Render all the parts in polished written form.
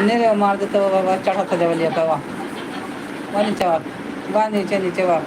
नहीं मार देते बाबा चढ़ा था जब लिया था वहाँ नीचे वहाँ नीचे नीचे वहाँ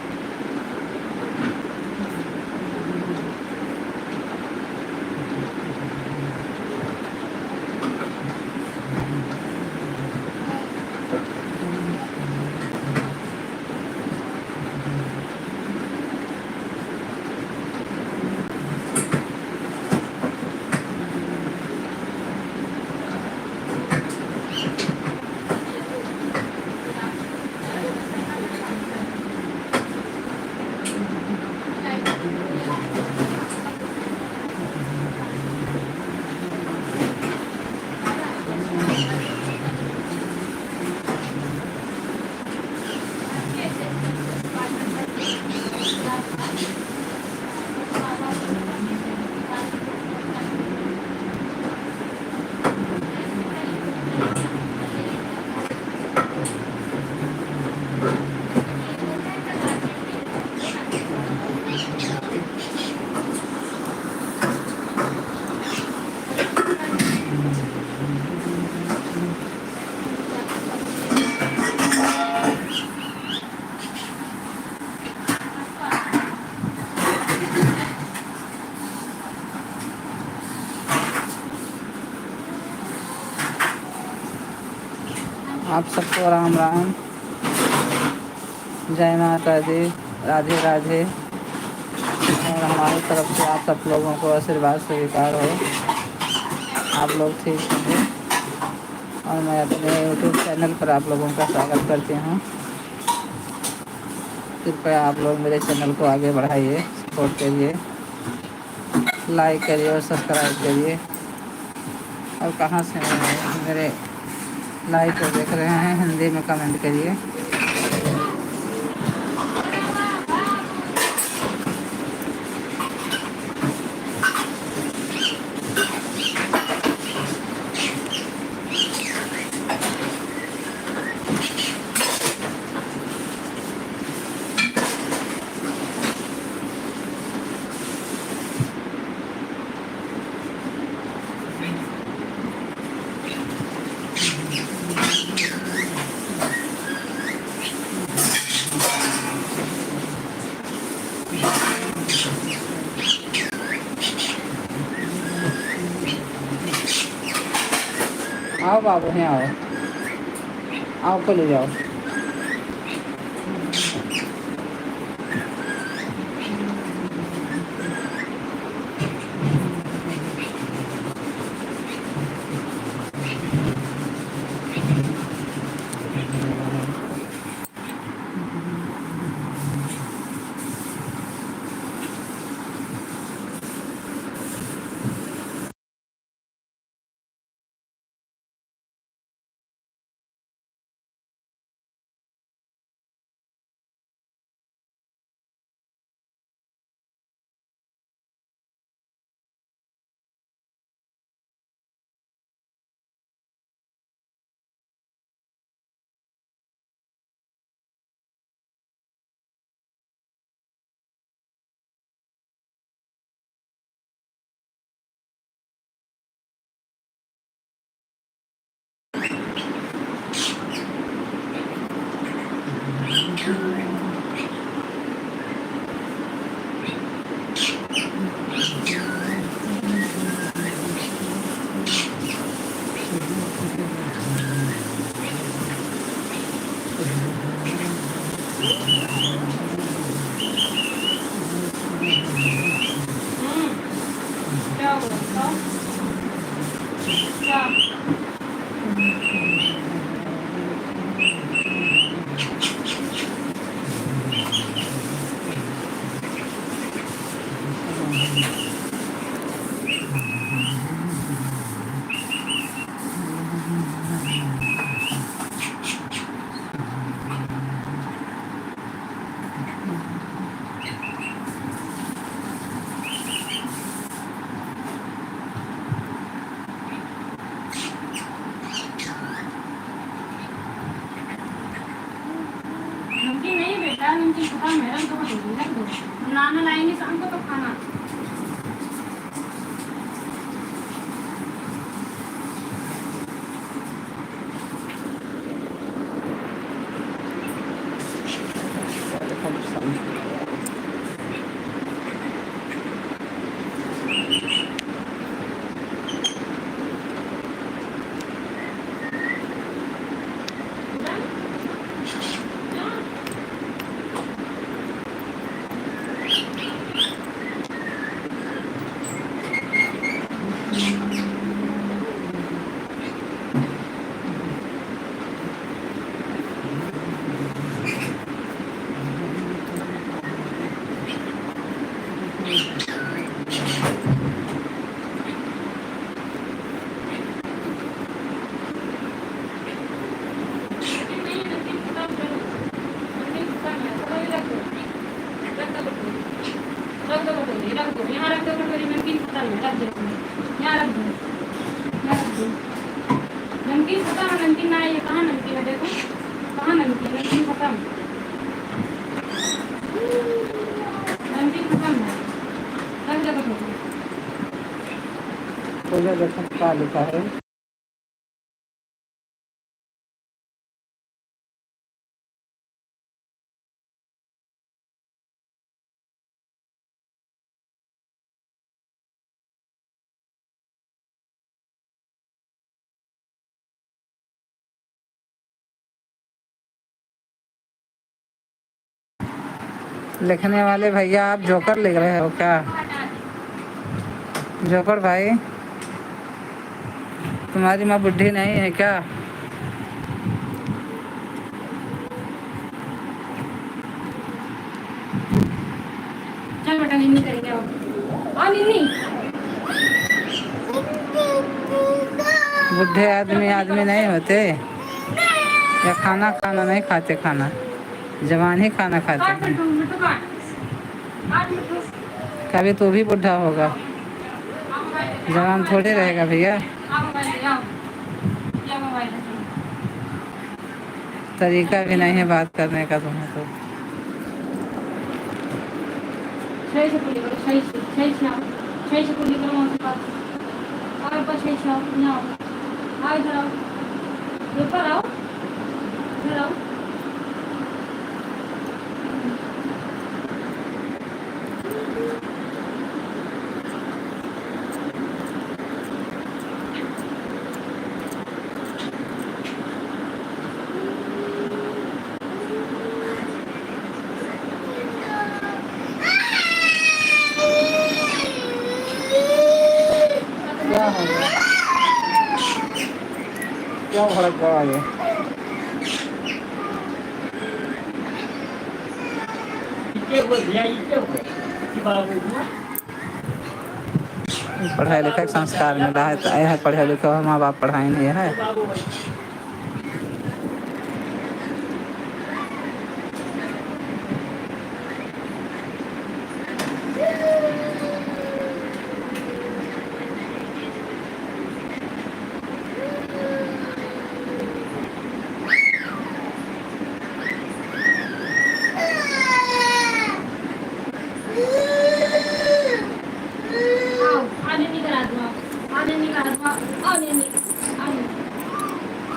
आप सबको राम राम, जय माता दी, राधे राधे। और हमारी तरफ से आप सब लोगों को आशीर्वाद स्वीकार हो, आप लोग ठीक होंगे। और मैं अपने यूट्यूब चैनल पर आप लोगों का स्वागत करती हूँ। कृपया आप लोग मेरे चैनल को आगे बढ़ाइए, सपोर्ट करिए, लाइक करिए और सब्सक्राइब करिए। और कहाँ से मेरे लाइव को देख रहे हैं हिंदी में कमेंट करिए। आओ बाबू, यहाँ आओ को ले जाओ। नमकीन खत्म है, रख दो भटूरे रख दो। नाना लाएंगे शाम को तो खाना। यहाँ रख दो कटोरी में, नमकीन खत्म है, रख दो यहाँ रख दो, यहाँ रख दो। नमकीन खत्म है, नमकीन ना ये कहाँ नमकीन है, देखो कहाँ नमकीन, नमकीन खत्म, नमकीन खत्म है, रख दो कटोरी। तो देखो क्या लिखा है। लिखने वाले भैया आप जोकर लिख रहे हो क्या? जोकर भाई तुम्हारी माँ बुढ़ी नहीं है क्या? चल बेटा निन्नी करेंगे और निन्नी। बुढ़े आदमी आदमी नहीं होते या खाना खाना नहीं खाते, खाना जवान ही खाना खाते हैं। कभी तो भी बुढ़ा होगा, जवान थोड़े रहेगा भैया। तरीका भी नहीं है बात करने का तुम्हें तो। सही से पूरी करो, सही से पूरी करो वहाँ से बात। और ऊपर सही से आओ, यहाँ आओ इधर आओ, ऊपर आओ, इधर आओ। क्या हो गया, क्यों भड़क गया ये? पढ़ाई लिखाई संस्कार मिला है, तो यह पढ़े लिखे माँ बाप पढ़ाई नहीं है।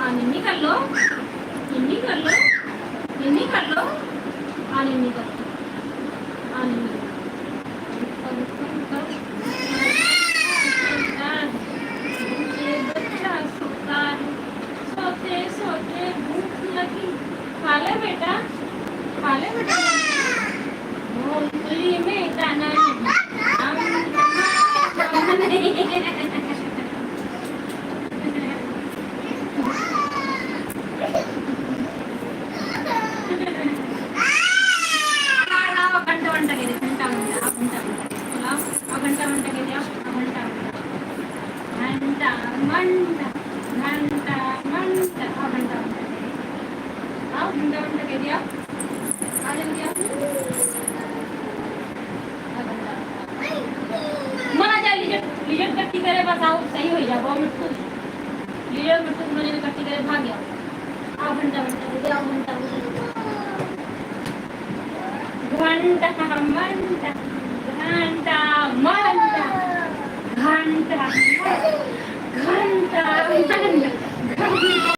निन्नी कर लो, निन्नी कर लो, निन्नी कर लो, निन्नी कर लो, निन्नी बच्चा सोता है, सोते सोते भूख लगी, खा ले बेटा, खा ले बेटा, मूंगफली में दाना कट्टी करे बस आओ सही हो जाए 2 मिनट लीडर मिनट मैंने कट्टी करे भाग गया। आधा घंटा दे दे, आधा घंटा घंटा मंटा घंटा मंटा घंटा घंटा घंटा